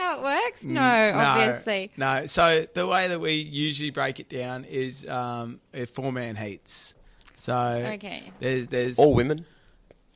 how it works? No, obviously. No. So the way that we usually break it down is 4-man heats. So there's all women,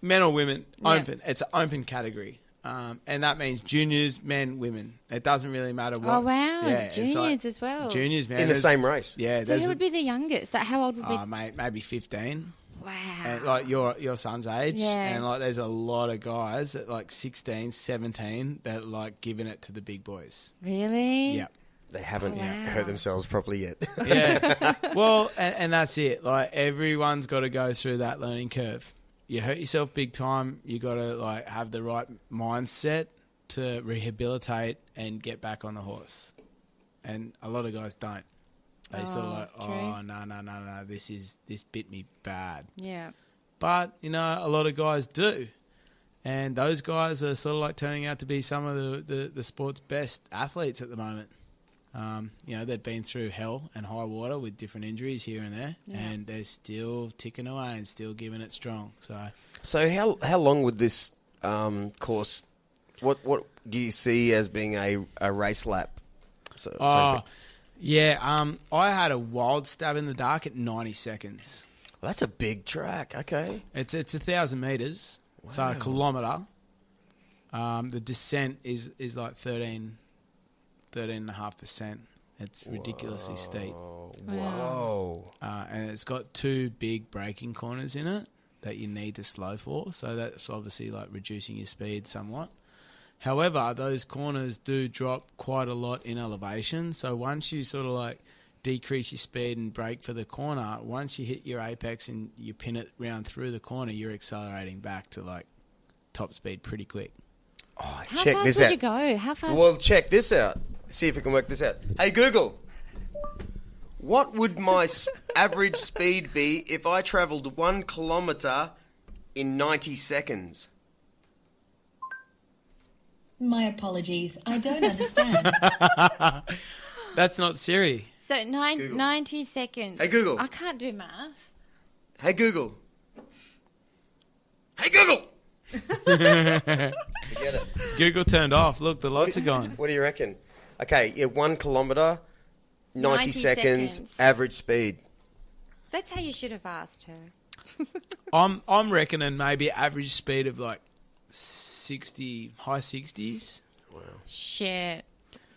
men or women, open. It's an open category. And that means juniors, men, women. It doesn't really matter what. Oh, wow. Yeah, juniors as well. Juniors, man. In the same race. Yeah. So who would be the youngest? Like, how old would be? Mate, maybe 15. Wow. And like your son's age. Yeah. And like there's a lot of guys at like 16, 17 that are like giving it to the big boys. Really? Yeah. They haven't hurt themselves properly yet. Yeah. Well, and that's it. Like everyone's got to go through that learning curve. You hurt yourself big time. You got to like have the right mindset to rehabilitate and get back on the horse. And a lot of guys don't. They sort of like, no, this bit me bad. Yeah. But, a lot of guys do. And those guys are sort of like turning out to be some of the sport's best athletes at the moment. They've been through hell and high water with different injuries here and there, and they're still ticking away and still giving it strong. So how long would this course? What do you see as being a race lap? I had a wild stab in the dark at 90 seconds. Well, that's a big track. Okay, it's 1,000 meters, so a kilometre. The descent is like 13.5%. It's ridiculously steep. Whoa. And it's got 2 big braking corners in it that you need to slow for. So that's obviously like reducing your speed somewhat. However, those corners do drop quite a lot in elevation. So once you sort of like decrease your speed and brake for the corner, once you hit your apex and you pin it round through the corner, you're accelerating back to like top speed pretty quick. Oh, How check fast this would out. you go? How fast? Well, check this out. See if we can work this out. Hey, Google. What would my average speed be if I travelled 1 kilometre in 90 seconds? My apologies. I don't understand. That's not Siri. So 90 seconds. Hey, Google. I can't do math. Hey, Google. Hey, Google. Forget it. Google turned off. Look, the lights are gone. What do you reckon? Okay, 1 kilometre, 90 seconds, average speed. That's how you should have asked her. I'm reckoning maybe average speed of like 60, high 60s. Wow. Shit.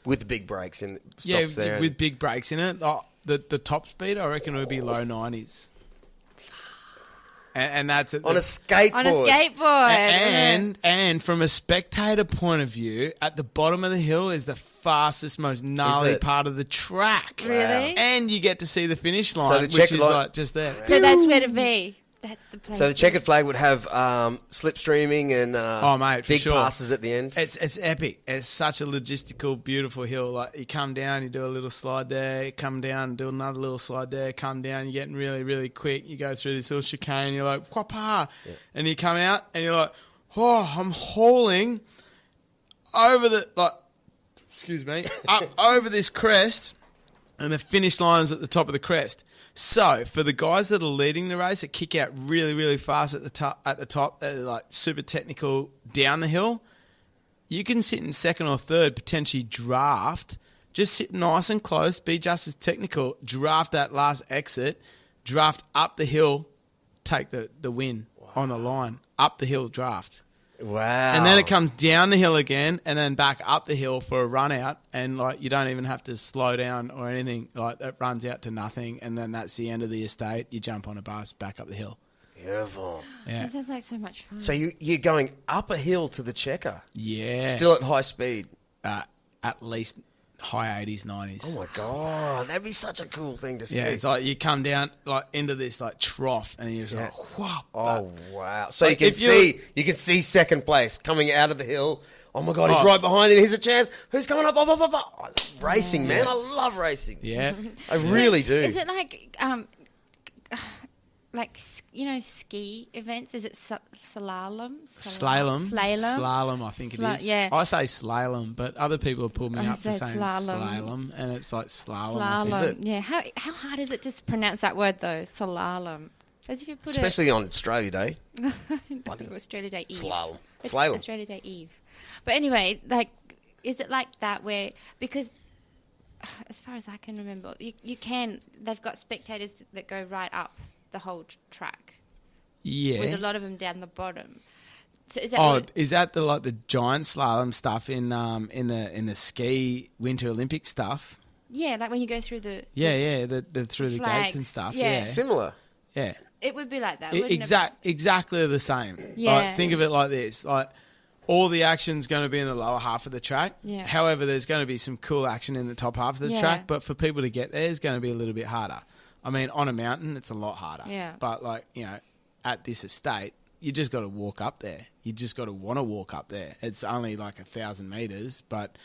With the big brakes and stops there. With big brakes in it. The top speed, I reckon, would be low 90s. And that's on a skateboard. On a skateboard. And from a spectator point of view, at the bottom of the hill is the fastest, most gnarly part of the track. Really? And you get to see the finish line, which is like just there. So that's where to be. That's the place. So the checkered flag would have slipstreaming and big passes at the end. It's epic. It's such a logistical, beautiful hill. Like you come down, you do a little slide there, you come down, do another little slide there, come down, you're getting really, really quick. You go through this little chicane, you're like, whoppa. Yeah. And you come out and you're like, oh, I'm hauling over up over this crest, and the finish line's at the top of the crest. So for the guys that are leading the race that kick out really, really fast at the top, that are like super technical down the hill, you can sit in second or third, potentially draft, just sit nice and close, be just as technical, draft that last exit, draft up the hill, take the win on the line, up the hill draft. Wow. And then it comes down the hill again and then back up the hill for a run out, and like you don't even have to slow down or anything. Like it runs out to nothing, and then that's the end of the estate. You jump on a bus back up the hill. Beautiful. Yeah. That sounds like so much fun. So you're going up a hill to the checker. Yeah. Still at high speed. At least high 80s, 90s. Oh my God, that'd be such a cool thing to see. Yeah, it's like you come down like into this like trough, and you're just like, whoa. Oh wow! So like you can see second place coming out of the hill. Oh my God, he's right behind him. Here's a chance. Who's coming up? Oh, racing, man! I love racing. Yeah, I really do. Is it like ski events? Is it slalom? Slalom, I think it is. Yeah. I say slalom, but other people have pulled me up to saying slalom, and it's like slalom. Slalom, yeah. How hard is it to pronounce that word though? Slalom. As if you put especially on Australia Day. Australia Day Eve. Slalom. It's Australia Day Eve. But anyway, like is it like that where, because as far as I can remember, they've got spectators that go right up the whole track. Yeah. With a lot of them down the bottom. So is that is that the giant slalom stuff in the ski Winter Olympic stuff? Yeah, like when you go through the through the flags. gates and stuff. Yeah. Yeah. Similar. Yeah. It would be like that, wouldn't it? Exactly the same. Yeah. Like, think of it like this. Like, all the action's going to be in the lower half of the track. Yeah. However, there's going to be some cool action in the top half of the track, but for people to get there, it's going to be a little bit harder. I mean, on a mountain, it's a lot harder. Yeah. But, at this estate, you just got to walk up there. You just got to want to walk up there. It's only like 1,000 metres, but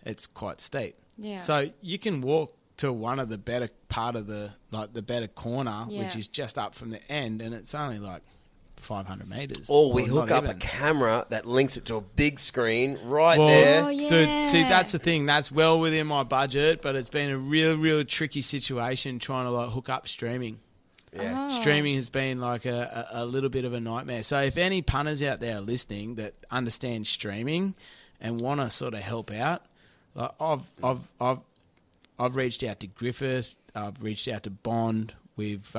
it's quite steep. Yeah. So you can walk to one of the better part of the better corner, which is just up from the end, and it's only like 500 metres. Or we hook up a camera that links it to a big screen there. Oh, yeah. Dude, see, that's the thing. That's well within my budget, but it's been a real tricky situation trying to hook up streaming. Yeah. Streaming has been like a little bit of a nightmare. So if any punters out there are listening that understand streaming and want to sort of help out, like I've reached out to Griffith, I've reached out to Bond. We've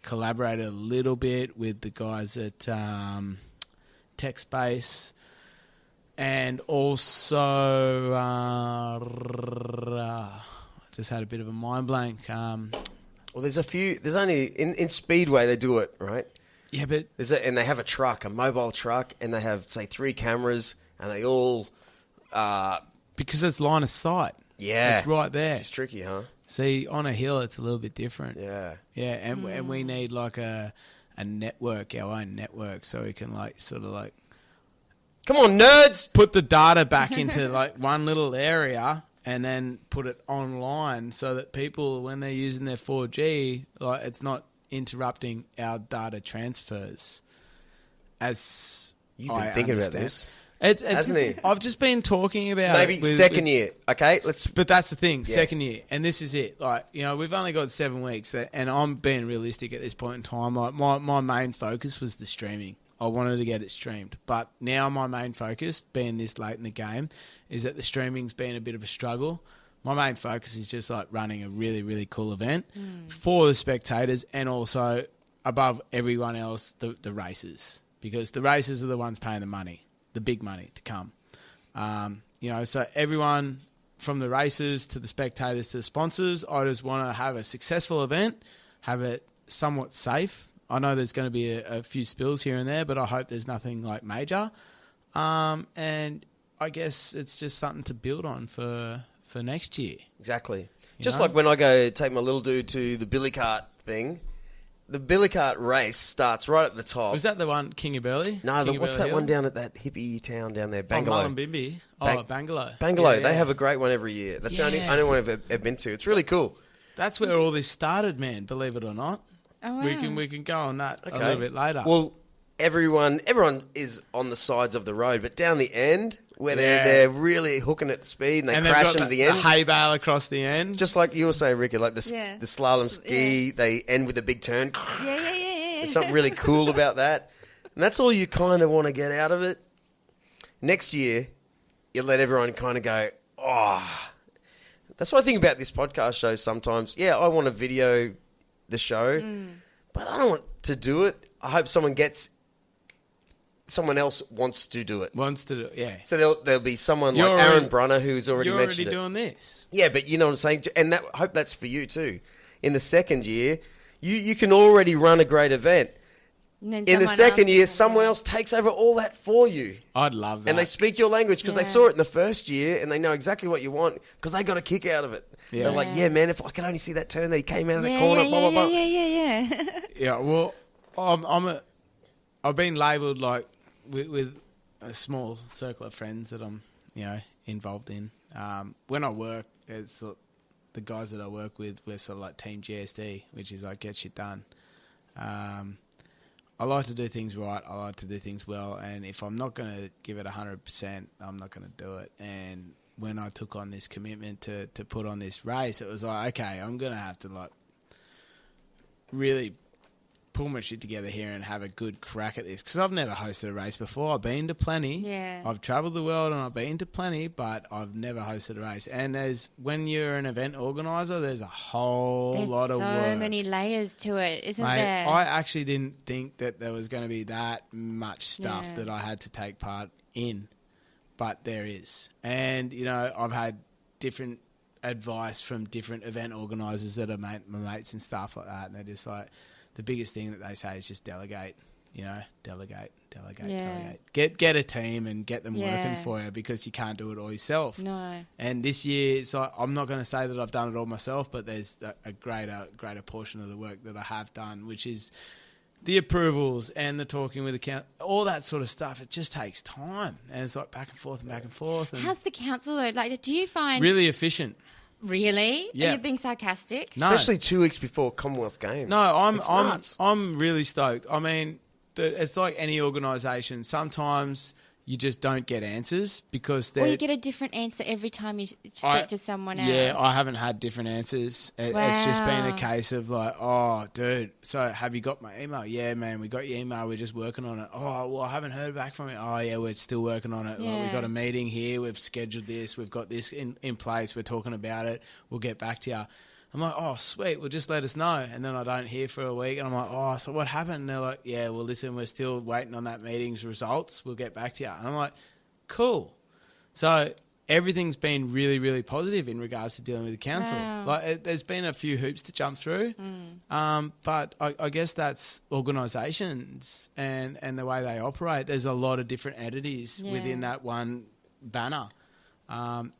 collaborated a little bit with the guys at TechSpace, and also just had a bit of a mind blank. Well, there's a few. There's only in Speedway they do it, right? Yeah, but and they have a truck, a mobile truck, and they have, say, 3 cameras, and they all because it's line of sight. Yeah, it's right there. It's tricky, huh? See, on a hill, it's a little bit different. Yeah, yeah, and we need like a network, our own network, so we can come on, nerds, put the data back into like one little area. And then put it online so that people, when they're using their 4G, it's not interrupting our data transfers. As you've been thinking about this, hasn't he? I've just been talking about maybe second year. Okay, But that's the thing, second year, and this is it. We've only got 7 weeks, and I'm being realistic at this point in time. Like my main focus was the streaming. I wanted to get it streamed. But now my main focus, being this late in the game, is that the streaming's been a bit of a struggle. My main focus is just running a really, really cool event for the spectators, and also above everyone else, the races. Because the races are the ones paying the money, the big money to come. So everyone from the races to the spectators to the sponsors, I just want to have a successful event, have it somewhat safe. I know there's going to be a few spills here and there, but I hope there's nothing major. And I guess it's just something to build on for next year. Exactly. You know? Like when I go take my little dude to the billy cart thing, the billy cart race starts right at the top. Was that the one, King of Burleigh? No, what's that one down at that hippie town down there? Bangalow. Mullumbimby. Bangalow. Bangalow. They have a great one every year. That's the only one I've ever been to. It's really cool. That's where all this started, man, believe it or not. Oh, wow. We can go on that a little bit later. Well, everyone is on the sides of the road, but down the end where they're really hooking at speed and they crash into the end. The hay bale across the end. Just like you were saying, Rika, like the slalom ski, they end with a big turn. Yeah. There's something really cool about that. And that's all you kind of want to get out of it. Next year, you let everyone kind of go, oh. That's what I think about this podcast show sometimes. Yeah, I want to video the show, but I don't want to do it. I hope someone else wants to do it. So there'll be someone like Aaron Brunner who's already mentioned it. You're already doing this. Yeah, but you know what I'm saying? And I hope that's for you too. In the second year, you can already run a great event. In the second year, someone else takes over all that for you. I'd love that. And they speak your language because they saw it in the first year and they know exactly what you want because they got a kick out of it. Yeah. They're like, yeah, man, if I could only see that turn that he came out of the corner, blah, blah, blah. Yeah. Yeah, well, I've been labelled with a small circle of friends that I'm, involved in. When I work, it's the guys that I work with, we're sort of like Team GSD, which is get shit done. I like to do things right. I like to do things well. And if I'm not going to give it 100%, I'm not going to do it. And when I took on this commitment to put on this race, it was okay, I'm going to have to really pull my shit together here and have a good crack at this, because I've never hosted a race before. I've been to plenty. Yeah. I've travelled the world and I've been to plenty, but I've never hosted a race. And when you're an event organiser, there's a whole lot of work. There's so many layers to it, isn't Mate, there? I actually didn't think that there was going to be that much stuff that I had to take part in, but there is. And, you know, I've had different advice from different event organisers that are my mates and stuff like that, and they're just like, the biggest thing that they say is just delegate, you know, delegate. Get a team and get them working for you, because you can't do it all yourself. No. And this year, it's like, I'm not going to say that I've done it all myself, but there's a greater portion of the work that I have done, which is the approvals and the talking with the council, all that sort of stuff. It just takes time, and it's like back and forth and back and forth. And how's the council though? Like, do you find really efficient? Really? Yeah. Are you being sarcastic? No. Especially 2 weeks before Commonwealth Games. No, It's nuts. I'm really stoked. I mean, it's like any organisation. Sometimes you just don't get answers because Or you get a different answer every time you speak to someone else. Yeah, I haven't had different answers. It's just been a case of like, oh, dude, so have you got my email? Yeah, man, we got your email. We're just working on it. Oh, well, I haven't heard back from it. Oh, yeah, we're still working on it. Yeah. Like, we've got a meeting here. We've scheduled this. We've got this in place. We're talking about it. We'll get back to you. I'm like, oh, sweet, well, just let us know. And then I don't hear for a week. And I'm like, oh, so what happened? And they're like, yeah, well, listen, we're still waiting on that meeting's results. We'll get back to you. And I'm like, cool. So everything's been really, really positive in regards to dealing with the council. Wow. Like, there's been a few hoops to jump through. But I guess that's organisations and the way they operate. There's a lot of different entities within that one banner.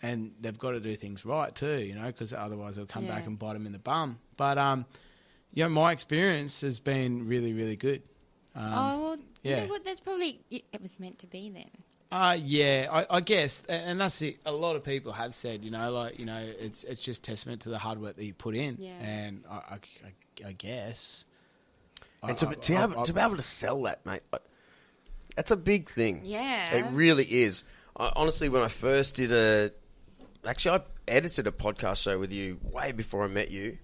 And they've got to do things right too, you know, because otherwise it'll come back and bite them in the bum. But, you know, my experience has been really, really good. You know what? That's probably, it was meant to be then. I guess, and that's it. A lot of people have said, you know, like, you know, it's just testament to the hard work that you put in. Yeah. And I guess. And to be able to sell that, mate, that's a big thing. Yeah. It really is. Honestly, when I first did I edited a podcast show with you way before I met you,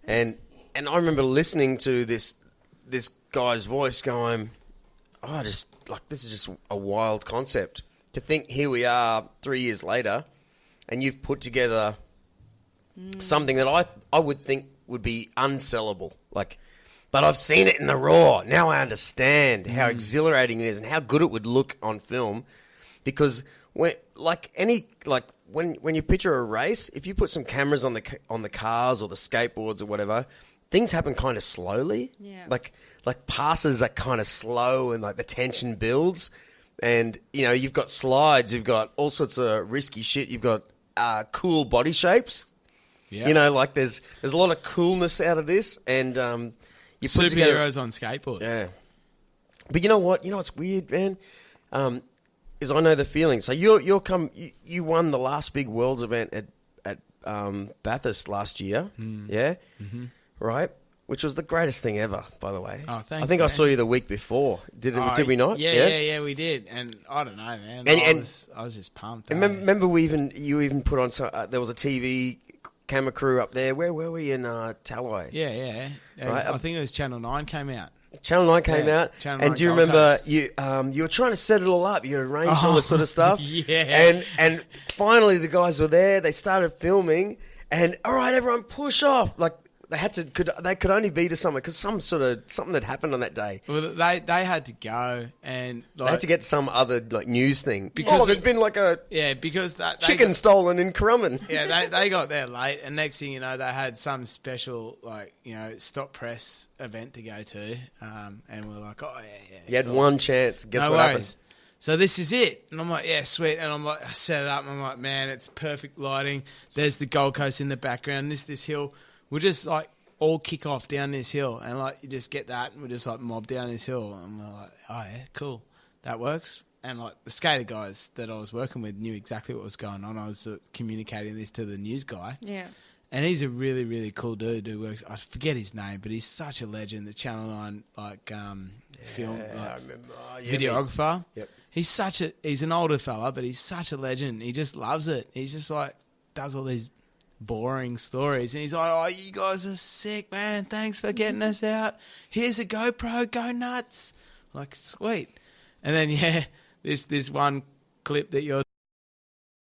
and I remember listening to this guy's voice going, oh, just like, this is just a wild concept. To think here we are 3 years later, and you've put together something that I would think would be unsellable, like. But I've seen it in the raw. Now I understand how exhilarating it is and how good it would look on film. Because when you picture a race, if you put some cameras on the cars or the skateboards or whatever, things happen kind of slowly. Yeah. Like passes are kind of slow and like the tension builds. And you know, you've got slides, you've got all sorts of risky shit. You've got cool body shapes. Yeah. You know, like there's a lot of coolness out of this, and you put superheroes on skateboards. Yeah. But you know what? You know what's weird, man? Is I know the feeling. So you won the last big Worlds event at Bathurst last year, yeah, right? Which was the greatest thing ever, by the way. Oh, thanks. I think I saw you the week before. Did we not? Yeah, we did. And I don't know, man. I was just pumped. And remember, you even put on some. There was a TV camera crew up there. Where were we in Talloy? Yeah. Right? I think it was Channel 9 came out. Channel 9 came out, Channel and 9 do you Gold remember Coast. you were trying to set it all up? You arranged all this sort of stuff. Yeah. And finally the guys were there. They started filming, and all right, everyone push off. Like they could only be to something because something had happened on that day. Well, they had to go, and They had to get some other like news thing Because there'd been like a because that chicken stolen in Crumman. Yeah, they got there late, and next thing you know, they had some special, like, you know, stop press event to go to, and we're like, oh yeah. You had one chance. Guess no what worries. happened? So this is it, and I'm like, yeah, sweet, and I'm like, I set it up, and I'm like, man, it's perfect lighting. There's the Gold Coast in the background. This hill. We'll just like all kick off down this hill, and like you just get that, and we'll just like mob down this hill, and we're like, oh yeah, cool, that works. And like the skater guys that I was working with knew exactly what was going on. I was communicating this to the news guy. Yeah. And he's a really, really cool dude who works. I forget his name, but he's such a legend. The Channel 9 film videographer. Yep. He's an older fella, but he's such a legend. He just loves it. He's just like does all these boring stories. And he's like, oh, you guys are sick, man. Thanks for getting us out. Here's a GoPro. Go nuts. Like, sweet. And then, yeah, this one clip that you're